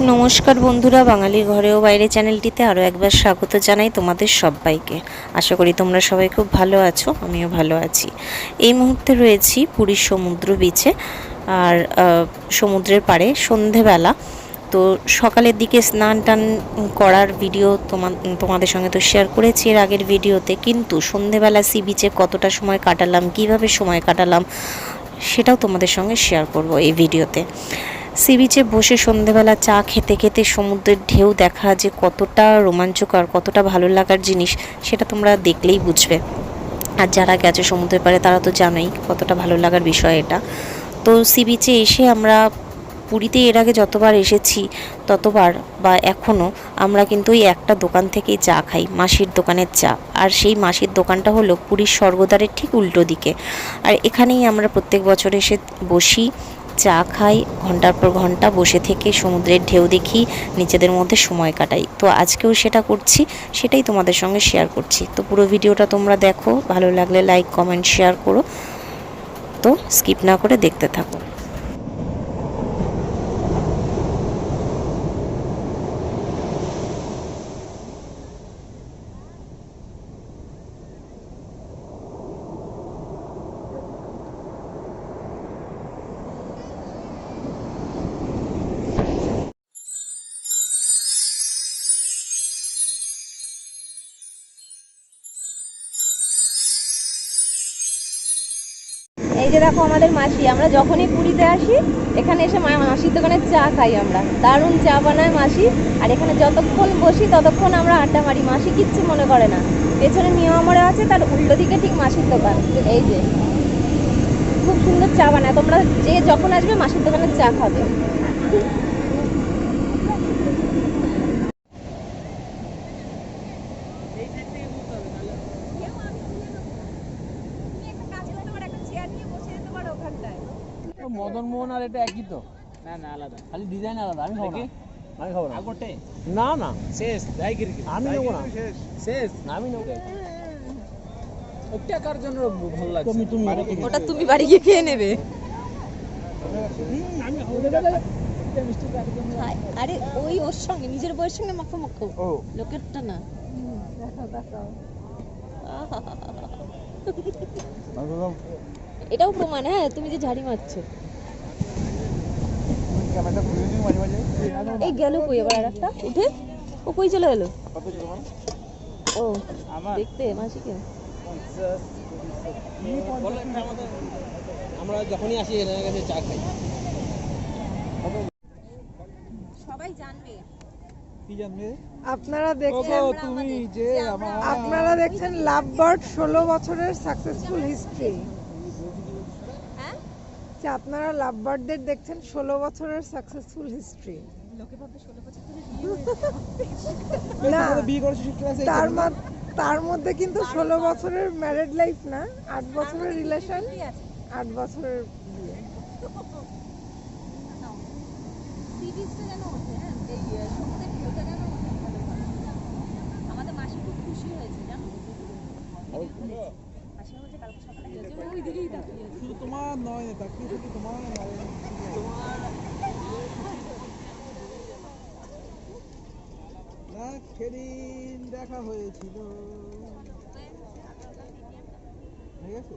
নমস্কার বন্ধুরা, বাঙালির ঘরে ও বাইরে চ্যানেলটিতে আরও একবার স্বাগত জানাই তোমাদের সবাইকে। আশা করি তোমরা সবাই খুব ভালো আছো, আমিও ভালো আছি। এই মুহূর্তে রয়েছি পুরীর সমুদ্র বিচে, আর সমুদ্রের পাড়ে সন্ধেবেলা। তো সকালের দিকে স্নান টান করার ভিডিও তোমাদের সঙ্গে তো শেয়ার করেছি এর আগের ভিডিওতে, কিন্তু সন্ধেবেলা সি বিচে কতটা সময় কাটালাম, কিভাবে সময় কাটালাম, সেটাও তোমাদের সঙ্গে শেয়ার করব এই ভিডিওতে। সি বিচে বসে সন্ধেবেলা চা খেতে খেতে সমুদ্রের ঢেউ দেখা যে কতটা রোমাঞ্চকর, কতটা ভালো লাগার জিনিস, সেটা তোমরা দেখলেই বুঝবে। আর যারা গেছে সমুদ্রের পাড়ে তারা তো জানোই কতটা ভালো লাগার বিষয় এটা। তো সি বিচে এসে আমরা পুরীতে এর আগে যতবার এসেছি ততবার বা এখনও আমরা কিন্তু ওই একটা দোকান থেকেই চা খাই, মাসির দোকানের চা। আর সেই মাসির দোকানটা হলো পুরীর স্বর্গদ্বারের ঠিক উল্টো দিকে। আর এখানেই আমরা প্রত্যেক বছর এসে বসি, চা খাই, ঘন্টার পর ঘন্টা বসে থেকে সমুদ্রের ঢেউ দেখি, নিজেদের মধ্যে সময় কাটাই। তো আজকেও সেটা করছি, সেটাই তোমাদের সঙ্গে শেয়ার করছি। তো পুরো ভিডিওটা তোমরা দেখো, ভালো লাগলে লাইক কমেন্ট শেয়ার করো। তো স্কিপ না করে দেখতে থাকো। এই যে দেখো আমাদের মাসি, আমরা যখনই পুরীতে আসি এখানে এসে মাসির দোকানে চা খাই আমরা। দারুণ চা বানায় মাসি। আর এখানে যতক্ষণ বসি ততক্ষণ আমরা আড্ডা মারি, মাসি কিচ্ছু মনে করে না। পেছনে নিয়মরে আছে, তার উল্টো দিকে ঠিক মাসির দোকান। এই যে খুব সুন্দর চা বানায়, তোমরা যে যখন আসবে মাসির দোকানে চা খাবে। মদন মোহন আর এটা একই তো? না না, আলাদা, খালি ডিজাইন আলাদা। আমি খাবো না, আমি খাবো না। আগোটে না না, শেষ দাইগিরি আমি নেবো না, শেষ আমি নেবো। ওটা কার জন্য ভালো লাগছে? তুমি ওটা তুমি বাড়ি গিয়ে খেয়ে নেবে। আমি মিষ্টি কার জন্য? আরে ওই ওর সঙ্গে, নিজের বউয়ের সঙ্গে মাখো মাখো, লোকেরটা না। এটাও প্রমাণ, হ্যাঁ, তুমি যে ঝাড়ি মারছো। এই গেল কই আবার আর একটা উঠে, ও কই চলে গেল? ও দেখতে মাসিকে। আমরা যখনই আসি এখানে কাছে চা খাই। সবাই জানবে। কি জানবে? আপনারা দেখছেন লাভ বার্ড 16 বছরের সাকসেসফুল হিস্ট্রি। হ্যাঁ, আপনারা লাভ বার্ডদের দেখছেন 16 বছরের সাকসেসফুল হিস্ট্রি। লোকে ভাবে 16 বছর ধরে না, তার মধ্যে কিন্তু 16 বছরের ম্যারেড লাইফ না, 8 বছরের রিলেশন, 8 বছরের বিয়ে। সিরিজটা যেন ওঠে, হ্যাঁ, এই সমুদ্রের ঢেউটা যেন ওঠে ভালো করে। আমাদের মাসি খুব খুশি হয়েছে জানো। মাসি বলছে কালকে সকালে গেছে, ওই দিকেই তাকিয়ে আছে। শুধু তোমার নয়, তাকিয়ে শুধু তোমার নয়, তোমার না সেদিন দেখা হয়েছিল, ঠিক আছে?